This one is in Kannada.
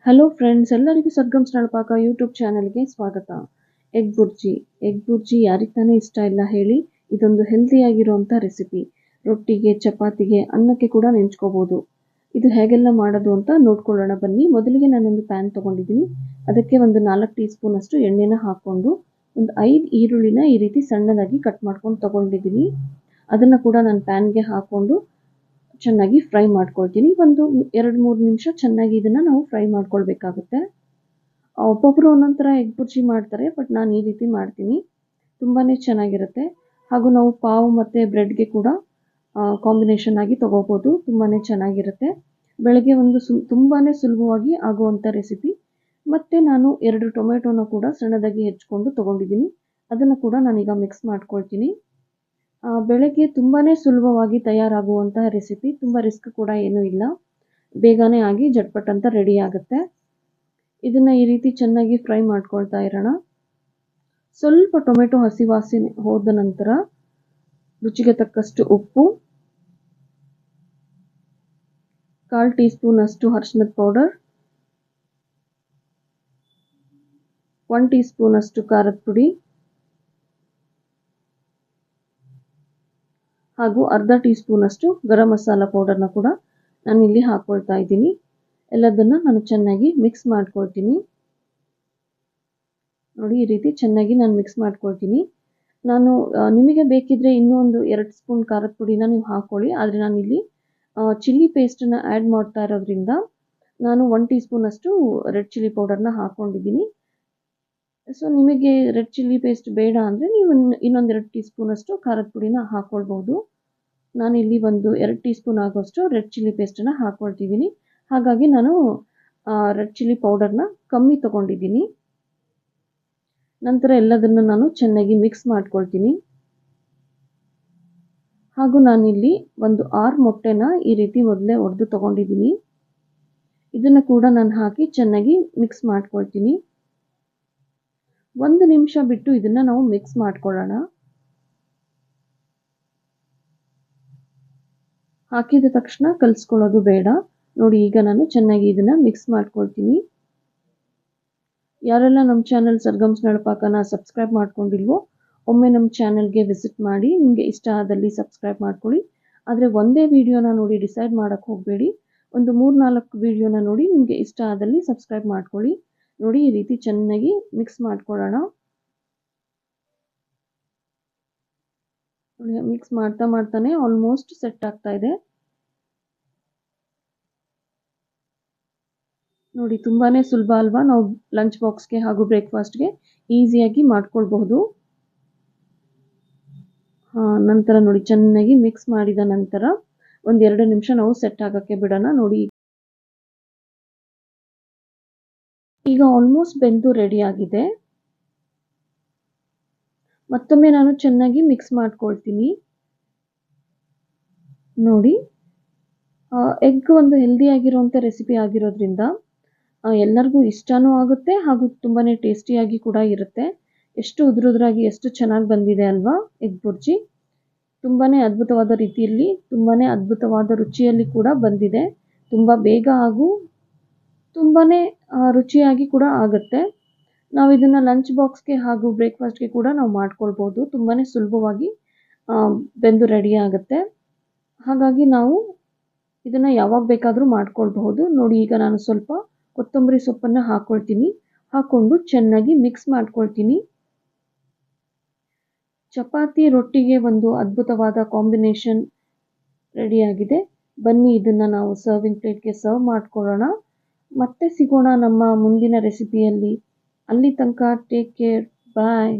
ಹಲೋ ಫ್ರೆಂಡ್ಸ್, ಎಲ್ಲರಿಗೂ ಸರ್ಗಮ್ ಪಾಕ ಯೂಟ್ಯೂಬ್ ಚಾನಲ್ಗೆ ಸ್ವಾಗತ. ಎಗ್ ಬುರ್ಜಿ ಯಾರಿಗೆ ತಾನೇ ಇಷ್ಟ ಇಲ್ಲ ಹೇಳಿ. ಇದೊಂದು ಹೆಲ್ದಿಯಾಗಿರುವಂಥ ರೆಸಿಪಿ. ರೊಟ್ಟಿಗೆ, ಚಪಾತಿಗೆ, ಅನ್ನಕ್ಕೆ ಕೂಡ ನೆಂಚ್ಕೋಬೋದು. ಇದು ಹೇಗೆಲ್ಲ ಮಾಡೋದು ಅಂತ ನೋಡ್ಕೊಳ್ಳೋಣ ಬನ್ನಿ. ಮೊದಲಿಗೆ ನಾನೊಂದು ಪ್ಯಾನ್ ತೊಗೊಂಡಿದ್ದೀನಿ. ಅದಕ್ಕೆ ಒಂದು 4 ಟೀ ಸ್ಪೂನ್ ಅಷ್ಟು ಎಣ್ಣೆನ ಹಾಕ್ಕೊಂಡು ಒಂದು 5 ಈರುಳ್ಳಿನ ಈ ರೀತಿ ಸಣ್ಣದಾಗಿ ಕಟ್ ಮಾಡ್ಕೊಂಡು ತೊಗೊಂಡಿದ್ದೀನಿ. ಅದನ್ನು ಕೂಡ ನಾನು ಪ್ಯಾನ್ಗೆ ಹಾಕ್ಕೊಂಡು ಚೆನ್ನಾಗಿ ಫ್ರೈ ಮಾಡ್ಕೊಳ್ತೀನಿ. ಒಂದು 2-3 ನಿಮಿಷ ಚೆನ್ನಾಗಿ ಇದನ್ನು ನಾವು ಫ್ರೈ ಮಾಡ್ಕೊಳ್ಬೇಕಾಗುತ್ತೆ. ಒಬ್ಬೊಬ್ಬರು ಒಂದೊಂದು ಥರ ಎಗ್ ಬುರ್ಜಿ ಮಾಡ್ತಾರೆ, ಬಟ್ ನಾನು ಈ ರೀತಿ ಮಾಡ್ತೀನಿ. ತುಂಬಾ ಚೆನ್ನಾಗಿರುತ್ತೆ. ಹಾಗೂ ನಾವು ಪಾವ್ ಮತ್ತು ಬ್ರೆಡ್ಗೆ ಕೂಡ ಕಾಂಬಿನೇಷನ್ ಆಗಿ ತೊಗೋಬೋದು. ತುಂಬಾ ಚೆನ್ನಾಗಿರುತ್ತೆ. ಬೆಳಗ್ಗೆ ಒಂದು ತುಂಬಾ ಸುಲಭವಾಗಿ ಆಗುವಂಥ ರೆಸಿಪಿ. ಮತ್ತು ನಾನು 2 ಟೊಮೆಟೊನ ಕೂಡ ಸಣ್ಣದಾಗಿ ಹೆಚ್ಚಿಕೊಂಡು ತೊಗೊಂಡಿದ್ದೀನಿ. ಅದನ್ನು ಕೂಡ ನಾನೀಗ ಮಿಕ್ಸ್ ಮಾಡ್ಕೊಳ್ತೀನಿ. ಬೆಳಗ್ಗೆ ತುಂಬಾ ಸುಲಭವಾಗಿ ತಯಾರಾಗುವಂತಹ ರೆಸಿಪಿ. ತುಂಬ ರಿಸ್ಕ್ ಕೂಡ ಏನೂ ಇಲ್ಲ. ಬೇಗನೆ ಆಗಿ ಜಟ್ಪಟ್ ಅಂತ ರೆಡಿ ಆಗುತ್ತೆ. ಇದನ್ನು ಈ ರೀತಿ ಚೆನ್ನಾಗಿ ಫ್ರೈ ಮಾಡ್ಕೊಳ್ತಾ ಇರೋಣ. ಸ್ವಲ್ಪ ಟೊಮೆಟೊ ಹಸಿ ವಾಸನೆ ಹೋದ ನಂತರ ರುಚಿಗೆ ತಕ್ಕಷ್ಟು ಉಪ್ಪು, 1/4 ಟೀ ಸ್ಪೂನ್ ಅಷ್ಟು ಅರಿಶಿನದ ಪೌಡರ್, 1 ಟೀ ಸ್ಪೂನ್ ಅಷ್ಟು ಖಾರದ ಪುಡಿ ಹಾಗೂ ಅರ್ಧ ಟೀ ಸ್ಪೂನ್ ಅಷ್ಟು ಗರಂ ಮಸಾಲ ಪೌಡರ್ನ ಕೂಡ ನಾನಿಲ್ಲಿ ಹಾಕ್ಕೊಳ್ತಾ ಇದ್ದೀನಿ. ಎಲ್ಲದನ್ನು ನಾನು ಚೆನ್ನಾಗಿ ಮಿಕ್ಸ್ ಮಾಡ್ಕೊಳ್ತೀನಿ. ನೋಡಿ, ಈ ರೀತಿ ಚೆನ್ನಾಗಿ ನಾನು ಮಿಕ್ಸ್ ಮಾಡ್ಕೊಳ್ತೀನಿ. ನಾನು ನಿಮಗೆ ಬೇಕಿದ್ರೆ ಇನ್ನೂ ಒಂದು 2 ಸ್ಪೂನ್ ಖಾರದ ಪುಡಿನ ನೀವು ಹಾಕ್ಕೊಳ್ಳಿ. ಆದರೆ ನಾನಿಲ್ಲಿ ಚಿಲ್ಲಿ ಪೇಸ್ಟನ್ನು ಆ್ಯಡ್ ಮಾಡ್ತಾ ಇರೋದ್ರಿಂದ ನಾನು 1 ಟೀ ಸ್ಪೂನ್ ಅಷ್ಟು ರೆಡ್ ಚಿಲ್ಲಿ ಪೌಡರ್ನ ಹಾಕ್ಕೊಂಡಿದ್ದೀನಿ. ಸೊ ನಿಮಗೆ ರೆಡ್ ಚಿಲ್ಲಿ ಪೇಸ್ಟ್ ಬೇಡ ಅಂದರೆ ನೀವು ಇನ್ನೊಂದು 2 ಟೀ ಸ್ಪೂನ್ ಅಷ್ಟು ಖಾರದ ಪುಡಿನ ಹಾಕ್ಕೊಳ್ಬೋದು. ನಾನಿಲ್ಲಿ ಒಂದು 2 ಟೀ ಸ್ಪೂನ್ ಆಗೋಷ್ಟು ರೆಡ್ ಚಿಲ್ಲಿ ಪೇಸ್ಟನ್ನು ಹಾಕ್ಕೊಳ್ತಿದ್ದೀನಿ. ಹಾಗಾಗಿ ನಾನು ರೆಡ್ ಚಿಲ್ಲಿ ಪೌಡರ್ನ ಕಮ್ಮಿ ತೊಗೊಂಡಿದ್ದೀನಿ. ನಂತರ ಎಲ್ಲದನ್ನು ನಾನು ಚೆನ್ನಾಗಿ ಮಿಕ್ಸ್ ಮಾಡ್ಕೊಳ್ತೀನಿ. ಹಾಗೂ ನಾನಿಲ್ಲಿ ಒಂದು 6 ಮೊಟ್ಟೆನ ಈ ರೀತಿ ಮೊದಲೇ ಒಡೆದು ತೊಗೊಂಡಿದ್ದೀನಿ. ಇದನ್ನು ಕೂಡ ನಾನು ಹಾಕಿ ಚೆನ್ನಾಗಿ ಮಿಕ್ಸ್ ಮಾಡ್ಕೊಳ್ತೀನಿ. 1 ನಿಮಿಷ ಬಿಟ್ಟು ಇದನ್ನು ನಾವು ಮಿಕ್ಸ್ ಮಾಡ್ಕೊಳ್ಳೋಣ. ಹಾಕಿದ ತಕ್ಷಣ ಕಲಿಸ್ಕೊಳ್ಳೋದು ಬೇಡ. ನೋಡಿ, ಈಗ ನಾನು ಚೆನ್ನಾಗಿ ಇದನ್ನು ಮಿಕ್ಸ್ ಮಾಡ್ಕೊಳ್ತೀನಿ. ಯಾರೆಲ್ಲ ನಮ್ಮ ಚಾನಲ್ ಸರ್ಗಮ್ ಪಾಕನ ಸಬ್ಸ್ಕ್ರೈಬ್ ಮಾಡ್ಕೊಂಡಿಲ್ವೋ ಒಮ್ಮೆ ನಮ್ಮ ಚಾನಲ್ಗೆ ವಿಸಿಟ್ ಮಾಡಿ. ನಿಮಗೆ ಇಷ್ಟ ಆದಲ್ಲಿ ಸಬ್ಸ್ಕ್ರೈಬ್ ಮಾಡ್ಕೊಳ್ಳಿ. ಆದರೆ ಒಂದೇ ವಿಡಿಯೋನ ನೋಡಿ ಡಿಸೈಡ್ ಮಾಡೋಕ್ಕೆ ಹೋಗಬೇಡಿ. ಒಂದು 3-4 ವಿಡಿಯೋನ ನೋಡಿ ನಿಮಗೆ ಇಷ್ಟ ಆದಲ್ಲಿ ಸಬ್ಸ್ಕ್ರೈಬ್ ಮಾಡ್ಕೊಳ್ಳಿ. ನೋಡಿ, ಈ ರೀತಿ ಚೆನ್ನಾಗಿ ಮಿಕ್ಸ್ ಮಾಡ್ಕೊಳ್ಳೋಣ. ನೋಡಿ, ಮಿಕ್ಸ್ ಮಾಡ್ತಾನೆ ಆಲ್ಮೋಸ್ಟ್ ಸೆಟ್ ಆಗ್ತಾ ಇದೆ. ನೋಡಿ, ತುಂಬಾ ಸುಲಭ ಅಲ್ವಾ? ನಾವು ಲಂಚ್ ಬಾಕ್ಸ್ಗೆ ಹಾಗೂ ಬ್ರೇಕ್ಫಾಸ್ಟ್ಗೆ ಈಸಿಯಾಗಿ ಮಾಡ್ಕೊಳ್ಬಹುದು. ನಂತರ ನೋಡಿ, ಚೆನ್ನಾಗಿ ಮಿಕ್ಸ್ ಮಾಡಿದ ನಂತರ ಒಂದು 2 ನಿಮಿಷ ನಾವು ಸೆಟ್ ಆಗೋಕ್ಕೆ ಬಿಡೋಣ. ನೋಡಿ, ಈಗ ಆಲ್ಮೋಸ್ಟ್ ಬೆಂದು ರೆಡಿ ಆಗಿದೆ. ಮತ್ತೊಮ್ಮೆ ನಾನು ಚೆನ್ನಾಗಿ ಮಿಕ್ಸ್ ಮಾಡ್ಕೊಳ್ತೀನಿ. ನೋಡಿ, ಎಗ್ ಒಂದು ಹೆಲ್ದಿಯಾಗಿರುವಂಥ ರೆಸಿಪಿ ಆಗಿರೋದ್ರಿಂದ ಎಲ್ಲರಿಗೂ ಇಷ್ಟನೂ ಆಗುತ್ತೆ ಹಾಗೂ ತುಂಬಾ ಟೇಸ್ಟಿಯಾಗಿ ಕೂಡ ಇರುತ್ತೆ. ಎಷ್ಟು ಉದುರುದ್ರಾಗಿ ಎಷ್ಟು ಚೆನ್ನಾಗಿ ಬಂದಿದೆ ಅಲ್ವಾ ಎಗ್ ಬುರ್ಜಿ. ತುಂಬಾ ಅದ್ಭುತವಾದ ರೀತಿಯಲ್ಲಿ, ತುಂಬಾ ಅದ್ಭುತವಾದ ರುಚಿಯಲ್ಲಿ ಕೂಡ ಬಂದಿದೆ. ತುಂಬ ಬೇಗ ಹಾಗೂ ತುಂಬಾ ರುಚಿಯಾಗಿ ಕೂಡ ಆಗುತ್ತೆ. ನಾವು ಇದನ್ನು ಲಂಚ್ ಬಾಕ್ಸ್ಗೆ ಹಾಗೂ ಬ್ರೇಕ್ಫಾಸ್ಟ್ಗೆ ಕೂಡ ನಾವು ಮಾಡ್ಕೊಳ್ಬೋದು. ತುಂಬಾ ಸುಲಭವಾಗಿ ಬೆಂದು ರೆಡಿ ಆಗುತ್ತೆ. ಹಾಗಾಗಿ ನಾವು ಇದನ್ನು ಯಾವಾಗ ಬೇಕಾದರೂ ಮಾಡ್ಕೊಳ್ಬಹುದು. ನೋಡಿ, ಈಗ ನಾನು ಸ್ವಲ್ಪ ಕೊತ್ತಂಬರಿ ಸೊಪ್ಪನ್ನು ಹಾಕ್ಕೊಳ್ತೀನಿ. ಹಾಕ್ಕೊಂಡು ಚೆನ್ನಾಗಿ ಮಿಕ್ಸ್ ಮಾಡ್ಕೊಳ್ತೀನಿ. ಚಪಾತಿ ರೊಟ್ಟಿಗೆ ಒಂದು ಅದ್ಭುತವಾದ ಕಾಂಬಿನೇಷನ್ ರೆಡಿಯಾಗಿದೆ. ಬನ್ನಿ, ಇದನ್ನು ನಾವು ಸರ್ವಿಂಗ್ ಪ್ಲೇಟ್ಗೆ ಸರ್ವ್ ಮಾಡ್ಕೊಳ್ಳೋಣ. ಮತ್ತೆ ಸಿಗೋಣ ನಮ್ಮ ಮುಂದಿನ ರೆಸಿಪಿಯಲ್ಲಿ. ಅಲ್ಲಿ ತನಕ ಟೇಕ್ ಕೇರ್, ಬಾಯ್.